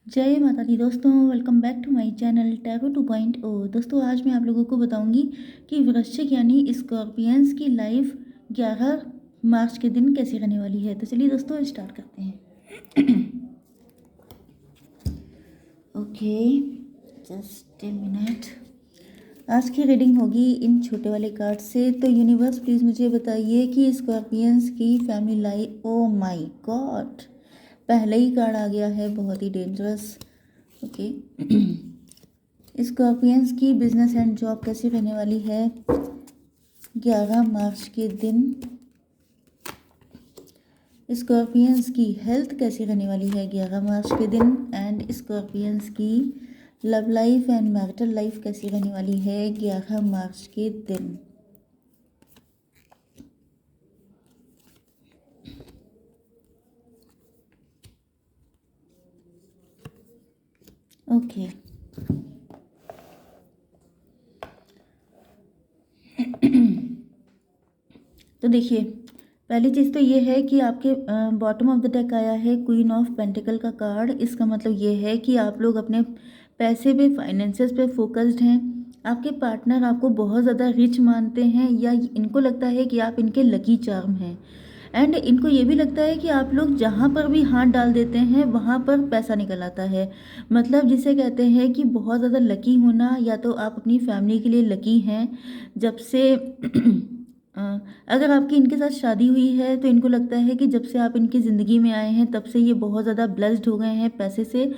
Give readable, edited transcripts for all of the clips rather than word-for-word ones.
जय माता दी दोस्तों, welcome back to my channel tarot 2.0। दोस्तों आज मैं आप लोगों को बताऊंगी कि वृश्चिक यानी स्कॉर्पियंस की लाइफ 11 मार्च के दिन कैसी रहने वाली है। तो चलिए दोस्तों स्टार्ट करते हैं। Okay, just a minute. आज की रीडिंग होगी इन छोटे वाले कार्ड से। तो यूनिवर्स प्लीज़ मुझे बताइए कि स्कॉर्पियंस की family life. Oh my God, पहले ही कार्ड आ गया है, बहुत ही डेंजरस। ओके, स्कॉर्पियंस की बिजनेस एंड जॉब कैसी रहने वाली है 11 मार्च के दिन। स्कॉर्पियंस की हेल्थ कैसी रहने वाली है 11 मार्च के दिन। एंड स्कॉर्पियंस की love life and marital life कैसी रहने वाली है 11 मार्च के दिन। ओके, तो देखिए, पहली चीज़ तो ये है कि आपके बॉटम ऑफ द डेक आया है क्वीन ऑफ पेंटिकल का कार्ड। इसका मतलब ये है कि आप लोग अपने पैसे पे, फाइनेंसेस पे फोकस्ड हैं। आपके पार्टनर आपको बहुत ज़्यादा रिच मानते हैं या इनको लगता है कि आप इनके लकी चार्म हैं। एंड इनको ये भी लगता है कि आप लोग जहाँ पर भी हाथ डाल देते हैं वहाँ पर पैसा निकल आता है। मतलब जिसे कहते हैं कि बहुत ज़्यादा लकी होना, या तो आप अपनी फैमिली के लिए लकी हैं। जब से अगर आपकी इनके साथ शादी हुई है तो इनको लगता है कि जब से आप इनकी ज़िंदगी में आए हैं तब से ये बहुत ज़्यादा ब्लेस्ड हो गए हैं पैसे से।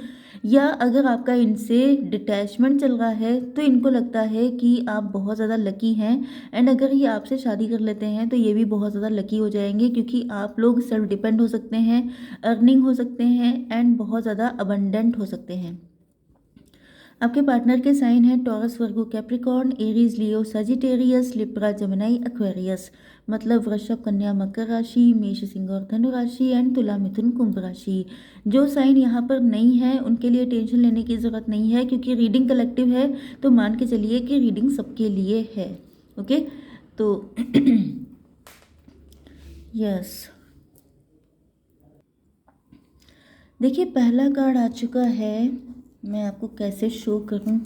या अगर आपका इनसे डिटैचमेंट चल रहा है तो इनको लगता है कि आप बहुत ज़्यादा लकी हैं। एंड अगर ये आपसे शादी कर लेते हैं तो ये भी बहुत ज़्यादा लकी हो जाएंगे, क्योंकि आप लोग सेल्फ डिपेंड हो सकते हैं, अर्निंग हो सकते हैं एंड बहुत ज़्यादा अबंडेंट हो सकते हैं। आपके पार्टनर के साइन हैं टॉरस, वर्गो, कैप्रिकॉर्न, एरीज, लियो, सजिटेरियस, लिब्रा, जमिनाई, एक्वेरियस। मतलब वृषभ, कन्या, मकर राशि, मेष, सिंह और धनु राशि एंड तुला, मिथुन, कुंभ राशि। जो साइन यहाँ पर नहीं है उनके लिए टेंशन लेने की ज़रूरत नहीं है, क्योंकि रीडिंग कलेक्टिव है। तो मान के चलिए कि रीडिंग सबके लिए है। ओके, तो यस, देखिए पहला कार्ड आ चुका है। मैं आपको कैसे शो करूं,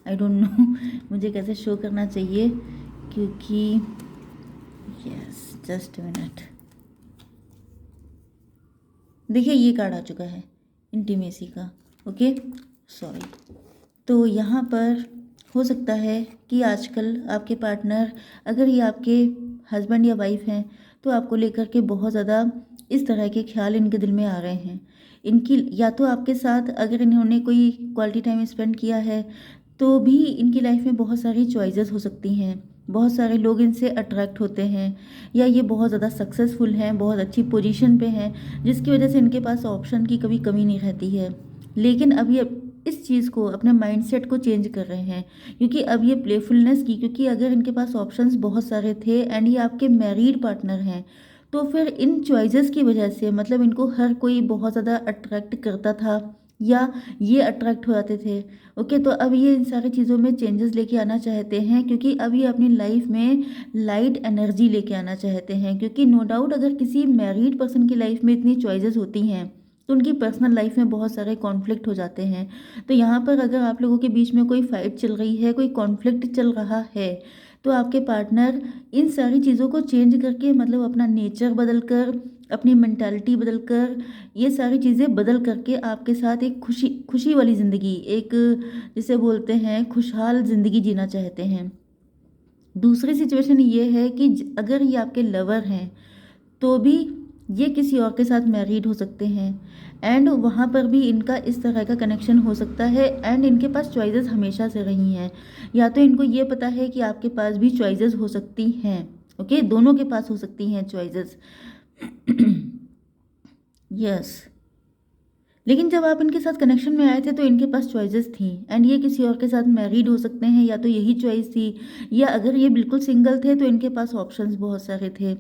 आई डोंट नो मुझे कैसे शो करना चाहिए, क्योंकि यस, जस्ट मिनट। देखिए ये कार्ड आ चुका है इंटीमेसी का। Okay, sorry. तो यहाँ पर हो सकता है कि आजकल आपके पार्टनर, अगर ये आपके हस्बैंड या वाइफ हैं, तो आपको लेकर के बहुत ज़्यादा इस तरह के ख्याल इनके दिल में आ रहे हैं। इनकी या तो आपके साथ अगर इन्होंने कोई क्वालिटी टाइम स्पेंड किया है तो भी इनकी लाइफ में बहुत सारी चॉइसेस हो सकती हैं। बहुत सारे लोग इनसे अट्रैक्ट होते हैं, या ये बहुत ज़्यादा सक्सेसफुल हैं, बहुत अच्छी पोजीशन पे हैं, जिसकी वजह से इनके पास ऑप्शन की कभी कमी नहीं रहती है। लेकिन अब ये इस चीज़ को, अपने माइंडसेट को चेंज कर रहे हैं, क्योंकि अब ये प्लेफुलनेस की, क्योंकि अगर इनके पास ऑप्शंस बहुत सारे थे एंड ये आपके मैरिड पार्टनर हैं, तो फिर इन चॉइसेस की वजह से, मतलब इनको हर कोई बहुत ज़्यादा अट्रैक्ट करता था या ये अट्रैक्ट हो जाते थे। ओके, तो अब ये इन सारी चीज़ों में चेंजेस लेके आना चाहते हैं, क्योंकि अब ये अपनी लाइफ में लाइट एनर्जी लेके आना चाहते हैं। क्योंकि नो डाउट अगर किसी मैरिड पर्सन की लाइफ में इतनी चॉइसेस होती हैं तो उनकी पर्सनल लाइफ में बहुत सारे कॉन्फ्लिक्ट हो जाते हैं। तो यहाँ पर अगर आप लोगों के बीच में कोई फाइट चल रही है, कोई कॉन्फ्लिक्ट चल रहा है, तो आपके पार्टनर इन सारी चीज़ों को चेंज करके, मतलब अपना नेचर बदल कर, अपनी मेंटालिटी बदल कर, ये सारी चीज़ें बदल करके आपके साथ एक खुशी खुशी वाली ज़िंदगी, एक जिसे बोलते हैं खुशहाल ज़िंदगी जीना चाहते हैं। दूसरी सिचुएशन ये है कि अगर ये आपके लवर हैं तो भी ये किसी और के साथ मैरिड हो सकते हैं, एंड वहाँ पर भी इनका इस तरह का कनेक्शन हो सकता है। एंड इनके पास चॉइसेस हमेशा से रही हैं, या तो इनको ये पता है कि आपके पास भी चॉइसेस हो सकती हैं। ओके, दोनों के पास हो सकती हैं चॉइसेस। यस, लेकिन जब आप इनके साथ कनेक्शन में आए थे तो इनके पास चॉइसेस थी, एंड ये किसी और के साथ मैरिड हो सकते हैं, या तो यही चॉइस थी, या अगर ये बिल्कुल सिंगल थे तो इनके पास ऑप्शंस बहुत सारे थे।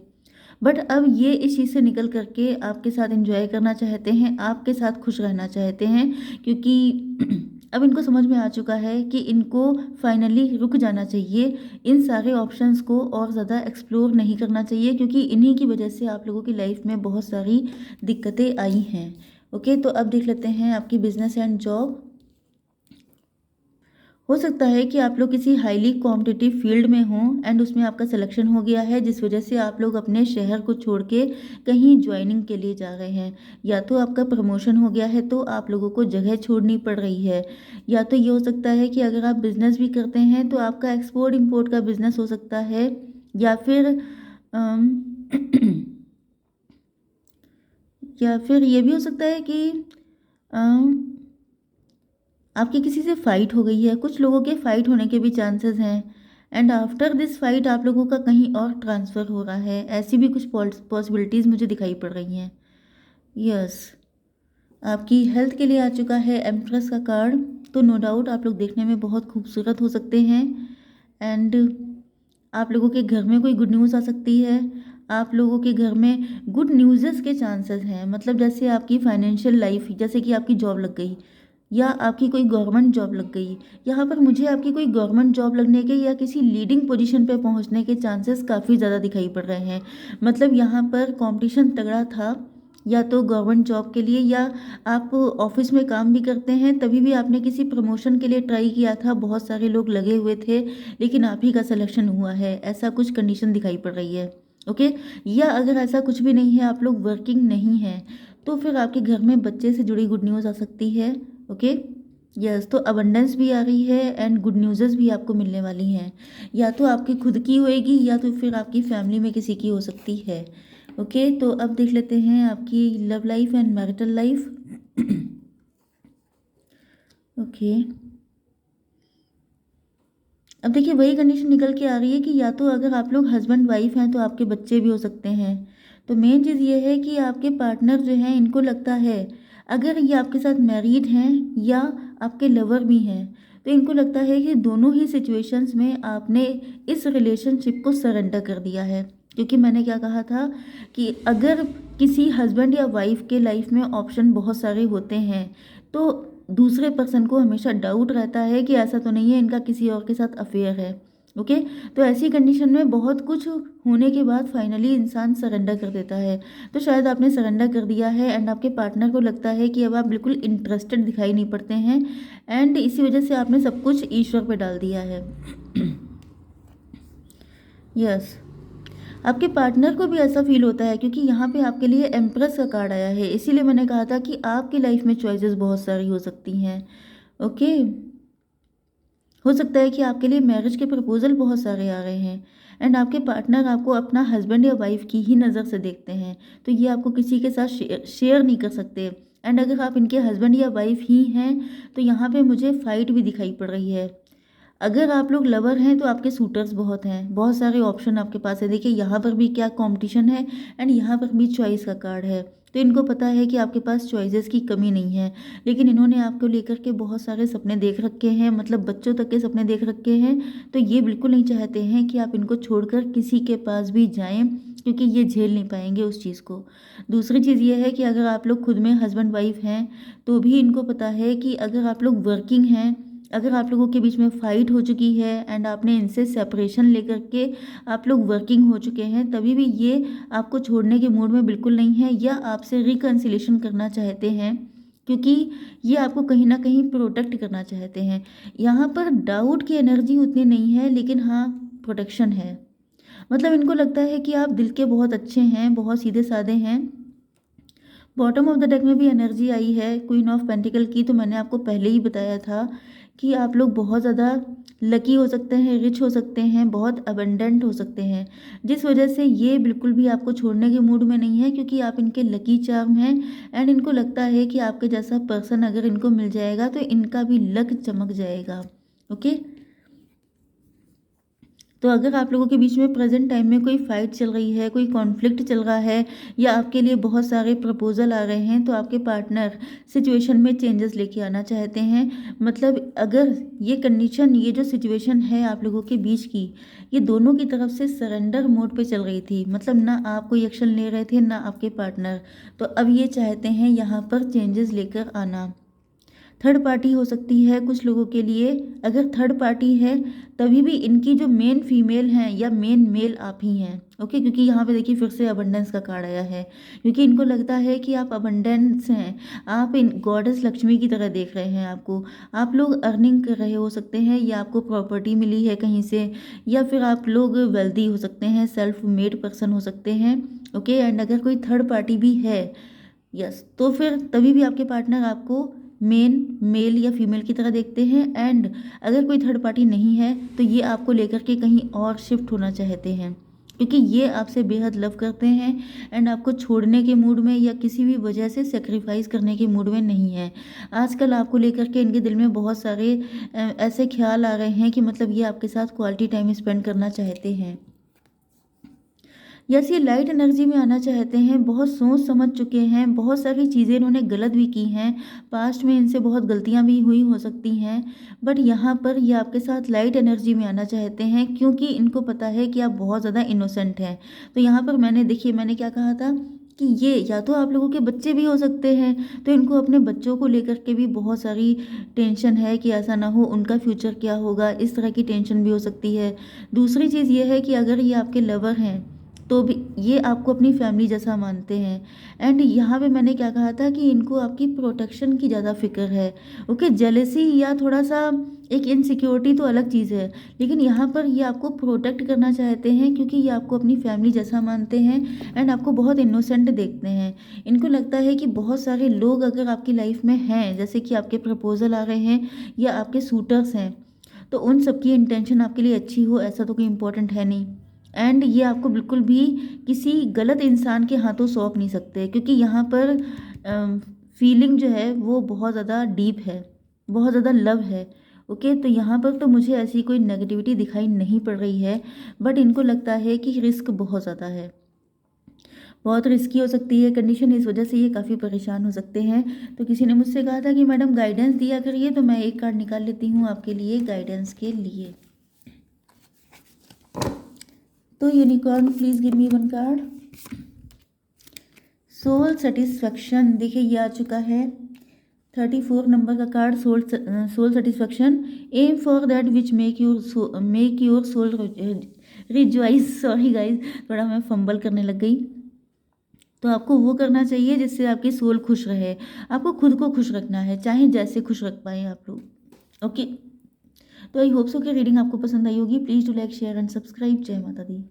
बट अब ये इस चीज़ से निकल करके आपके साथ एंजॉय करना चाहते हैं, आपके साथ खुश रहना चाहते हैं, क्योंकि अब इनको समझ में आ चुका है कि इनको फाइनली रुक जाना चाहिए, इन सारे ऑप्शंस को और ज़्यादा एक्सप्लोर नहीं करना चाहिए, क्योंकि इन्हीं की वजह से आप लोगों की लाइफ में बहुत सारी दिक्कतें आई हैं। ओके, तो अब देख लेते हैं आपकी बिजनेस एंड जॉब। हो सकता है कि आप लोग किसी हाईली कॉम्पिटिटिव फील्ड में हों एंड उसमें आपका सिलेक्शन हो गया है, जिस वजह से आप लोग अपने शहर को छोड़ के कहीं ज्वाइनिंग के लिए जा रहे हैं। या तो आपका प्रमोशन हो गया है तो आप लोगों को जगह छोड़नी पड़ रही है, या तो ये हो सकता है कि अगर आप बिजनेस भी करते हैं तो आपका एक्सपोर्ट इंपोर्ट का बिजनेस हो सकता है, या फिर या फिर ये भी हो सकता है कि आपकी किसी से फाइट हो गई है। कुछ लोगों के फाइट होने के भी चांसेस हैं एंड आफ्टर दिस फाइट आप लोगों का कहीं और ट्रांसफ़र हो रहा है। ऐसी भी कुछ पॉसिबिलिटीज़ मुझे दिखाई पड़ रही हैं। यस, आपकी हेल्थ के लिए आ चुका है एम्प्रेस का कार्ड। तो नो डाउट आप लोग देखने में बहुत खूबसूरत हो सकते हैं एंड आप लोगों के घर में कोई गुड न्यूज़ आ सकती है। आप लोगों के घर में गुड न्यूज़ेस के चांसेस हैं, मतलब जैसे आपकी फाइनेंशियल लाइफ, जैसे कि आपकी जॉब लग गई या आपकी कोई गवर्नमेंट जॉब लग गई। यहाँ पर मुझे आपकी कोई गवर्नमेंट जॉब लगने के या किसी लीडिंग पोजीशन पे पहुँचने के चांसेस काफ़ी ज़्यादा दिखाई पड़ रहे हैं। मतलब यहाँ पर कंपटीशन तगड़ा था, या तो गवर्नमेंट जॉब के लिए, या आप ऑफिस में काम भी करते हैं तभी भी आपने किसी प्रमोशन के लिए ट्राई किया था, बहुत सारे लोग लगे हुए थे लेकिन आप ही का सिलेक्शन हुआ है। ऐसा कुछ कंडीशन दिखाई पड़ रही है। ओके, या अगर ऐसा कुछ भी नहीं है, आप लोग वर्किंग नहीं हैं, तो फिर आपके घर में बच्चे से जुड़ी गुड न्यूज़ आ सकती है। ओके, यस, तो अबंडेंस भी आ रही है एंड गुड न्यूज़ेस भी आपको मिलने वाली हैं। या तो आपकी खुद की होएगी या तो फिर आपकी फैमिली में किसी की हो सकती है। ओके, तो अब देख लेते हैं आपकी love life and marital life. Okay, अब देखिए वही कंडीशन निकल के आ रही है कि या तो अगर आप लोग हस्बैंड वाइफ हैं तो आपके बच्चे भी हो सकते हैं। तो मेन चीज़ ये है कि आपके पार्टनर जो हैं, इनको लगता है अगर ये आपके साथ मैरिड हैं या आपके लवर भी हैं, तो इनको लगता है कि दोनों ही सिचुएशंस में आपने इस रिलेशनशिप को सरेंडर कर दिया है। क्योंकि मैंने क्या कहा था कि अगर किसी हस्बैंड या वाइफ के लाइफ में ऑप्शन बहुत सारे होते हैं तो दूसरे पर्सन को हमेशा डाउट रहता है कि ऐसा तो नहीं है इनका किसी और के साथ अफेयर है। ओके, तो ऐसी कंडीशन में बहुत कुछ होने के बाद फाइनली इंसान सरेंडर कर देता है। तो शायद आपने सरेंडर कर दिया है एंड आपके पार्टनर को लगता है कि अब आप बिल्कुल इंटरेस्टेड दिखाई नहीं पड़ते हैं एंड इसी वजह से आपने सब कुछ ईश्वर पे डाल दिया है। यस, आपके पार्टनर को भी ऐसा फील होता है क्योंकि यहाँ पे आपके लिए एम्प्रेस का कार्ड आया है, इसीलिए मैंने कहा था कि आपकी लाइफ में चॉइसेस बहुत सारी हो सकती हैं। ओके, हो सकता है कि आपके लिए मैरिज के प्रपोजल बहुत सारे आ रहे हैं एंड आपके पार्टनर आपको अपना हस्बैंड या वाइफ की ही नज़र से देखते हैं, तो ये आपको किसी के साथ शेयर नहीं कर सकते। एंड अगर आप इनके हस्बैंड या वाइफ ही हैं तो यहाँ पे मुझे फ़ाइट भी दिखाई पड़ रही है। अगर आप लोग लवर हैं तो आपके सूटर्स बहुत हैं, बहुत सारे ऑप्शन आपके पास है। देखिए यहाँ पर भी क्या कंपटीशन है एंड यहाँ पर भी चॉइस का कार्ड है। तो इनको पता है कि आपके पास चॉइसेस की कमी नहीं है, लेकिन इन्होंने आपको लेकर के बहुत सारे सपने देख रखे हैं, मतलब बच्चों तक के सपने देख रखे हैं। तो ये बिल्कुल नहीं चाहते हैं कि आप इनको छोड़कर किसी के पास भी जाएं, क्योंकि ये झेल नहीं पाएंगे उस चीज़ को। दूसरी चीज़ ये है कि अगर आप लोग खुद में हस्बैंड वाइफ हैं तो भी इनको पता है कि अगर आप लोग वर्किंग हैं, अगर आप लोगों के बीच में फ़ाइट हो चुकी है एंड आपने इनसे सेपरेशन लेकर के आप लोग वर्किंग हो चुके हैं, तभी भी ये आपको छोड़ने के मूड में बिल्कुल नहीं है या आपसे रिकन्सिलेशन करना चाहते हैं, क्योंकि ये आपको कहीं ना कहीं प्रोटेक्ट करना चाहते हैं। यहाँ पर डाउट की एनर्जी उतनी नहीं है, लेकिन हाँ प्रोटेक्शन है। मतलब इनको लगता है कि आप दिल के बहुत अच्छे हैं, बहुत सीधे साधे हैं। बॉटम ऑफ द डेक में भी एनर्जी आई है क्वीन ऑफ पेंटिकल की, तो मैंने आपको पहले ही बताया था कि आप लोग बहुत ज़्यादा लकी हो सकते हैं, रिच हो सकते हैं, बहुत अबंडेंट हो सकते हैं, जिस वजह से ये बिल्कुल भी आपको छोड़ने के मूड में नहीं है, क्योंकि आप इनके लकी चार्म हैं एंड इनको लगता है कि आपके जैसा पर्सन अगर इनको मिल जाएगा तो इनका भी लक चमक जाएगा। ओके, तो अगर आप लोगों के बीच में प्रेजेंट टाइम में कोई फाइट चल रही है, कोई कॉन्फ्लिक्ट चल रहा है या आपके लिए बहुत सारे प्रपोजल आ रहे हैं, तो आपके पार्टनर सिचुएशन में चेंजेस लेके आना चाहते हैं। मतलब अगर ये कंडीशन, ये जो सिचुएशन है आप लोगों के बीच की, ये दोनों की तरफ से सरेंडर मोड पे चल रही थी, मतलब ना आप कोई एक्शन ले रहे थे ना आपके पार्टनर, तो अब ये चाहते हैं यहाँ पर चेंजेस लेकर आना। थर्ड पार्टी हो सकती है कुछ लोगों के लिए। अगर थर्ड पार्टी है तभी भी इनकी जो मेन फीमेल हैं या मेन मेल आप ही हैं, ओके। क्योंकि यहाँ पे देखिए फिर से अबंडेंस का कार्ड आया है, क्योंकि इनको लगता है कि आप अबंडेंस हैं, आप इन गॉडेस लक्ष्मी की तरह देख रहे हैं आपको। आप लोग अर्निंग कर रहे हो सकते हैं, या आपको प्रॉपर्टी मिली है कहीं से, या फिर आप लोग वेल्दी हो सकते हैं, सेल्फ मेड पर्सन हो सकते हैं, ओके। एंड अगर कोई थर्ड पार्टी भी है, यस, तो फिर तभी भी आपके पार्टनर आपको मेन मेल या फीमेल की तरह देखते हैं। एंड अगर कोई थर्ड पार्टी नहीं है तो ये आपको लेकर के कहीं और शिफ्ट होना चाहते हैं, क्योंकि ये आपसे बेहद लव करते हैं एंड आपको छोड़ने के मूड में या किसी भी वजह से सेक्रीफाइस करने के मूड में नहीं है। आजकल आपको लेकर के इनके दिल में बहुत सारे ऐसे ख्याल आ रहे हैं कि मतलब ये आपके साथ क्वालिटी टाइम स्पेंड करना चाहते हैं। यस, ये लाइट एनर्जी में आना चाहते हैं, बहुत सोच समझ चुके हैं, बहुत सारी चीज़ें इन्होंने गलत भी की हैं, पास्ट में इनसे बहुत गलतियां भी हुई हो सकती हैं, बट यहाँ पर ये आपके साथ लाइट एनर्जी में आना चाहते हैं, क्योंकि इनको पता है कि आप बहुत ज़्यादा इनोसेंट हैं। तो यहाँ पर मैंने क्या कहा था कि ये या तो आप लोगों के बच्चे भी हो सकते हैं, तो इनको अपने बच्चों को लेकर के भी बहुत सारी टेंशन है कि ऐसा ना हो, उनका फ्यूचर क्या होगा, इस तरह की टेंशन भी हो सकती है। दूसरी चीज़ ये है कि अगर ये आपके लवर हैं तो भी ये आपको अपनी फैमिली जैसा मानते हैं। एंड यहाँ पे मैंने क्या कहा था कि इनको आपकी प्रोटेक्शन की ज़्यादा फिक्र है, ओके। जेलेसी या थोड़ा सा एक इनसिक्योरिटी तो अलग चीज़ है, लेकिन यहाँ पर ये आपको प्रोटेक्ट करना चाहते हैं, क्योंकि ये आपको अपनी फैमिली जैसा मानते हैं एंड आपको बहुत इनोसेंट देखते हैं। इनको लगता है कि बहुत सारे लोग अगर आपकी लाइफ में हैं, जैसे कि आपके प्रपोजल आ रहे हैं या आपके सूटर्स हैं, तो उन सबकी इंटेंशन आपके लिए अच्छी हो, ऐसा तो कोई इम्पोर्टेंट है नहीं। एंड ये आपको बिल्कुल भी किसी गलत इंसान के हाथों सौंप नहीं सकते, क्योंकि यहाँ पर फीलिंग जो है वो बहुत ज़्यादा डीप है, बहुत ज़्यादा लव है, ओके। तो यहाँ पर तो मुझे ऐसी कोई नेगेटिविटी दिखाई नहीं पड़ रही है, बट इनको लगता है कि रिस्क बहुत ज़्यादा है, बहुत रिस्की हो सकती है कंडीशन, इस वजह से ये काफ़ी परेशान हो सकते हैं। तो किसी ने मुझसे कहा था कि मैडम गाइडेंस दिया करिए, तो मैं एक कार्ड निकाल लेती हूँ आपके लिए गाइडेंस के लिए। तो unicorn please give me one card. Soul satisfaction, देखिए ये आ चुका है 34 नंबर का card, soul satisfaction. Aim for that which make your soul rejoice. Sorry guys, थोड़ा मैं फंबल करने लग गई। तो आपको वो करना चाहिए जिससे आपकी सोल खुश रहे, आपको खुद को खुश रखना है, चाहे जैसे खुश रख पाए आप लोग, ओके। तो आई होप सो कि रीडिंग आपको पसंद आई होगी। Please do like share and subscribe. जय माता दी।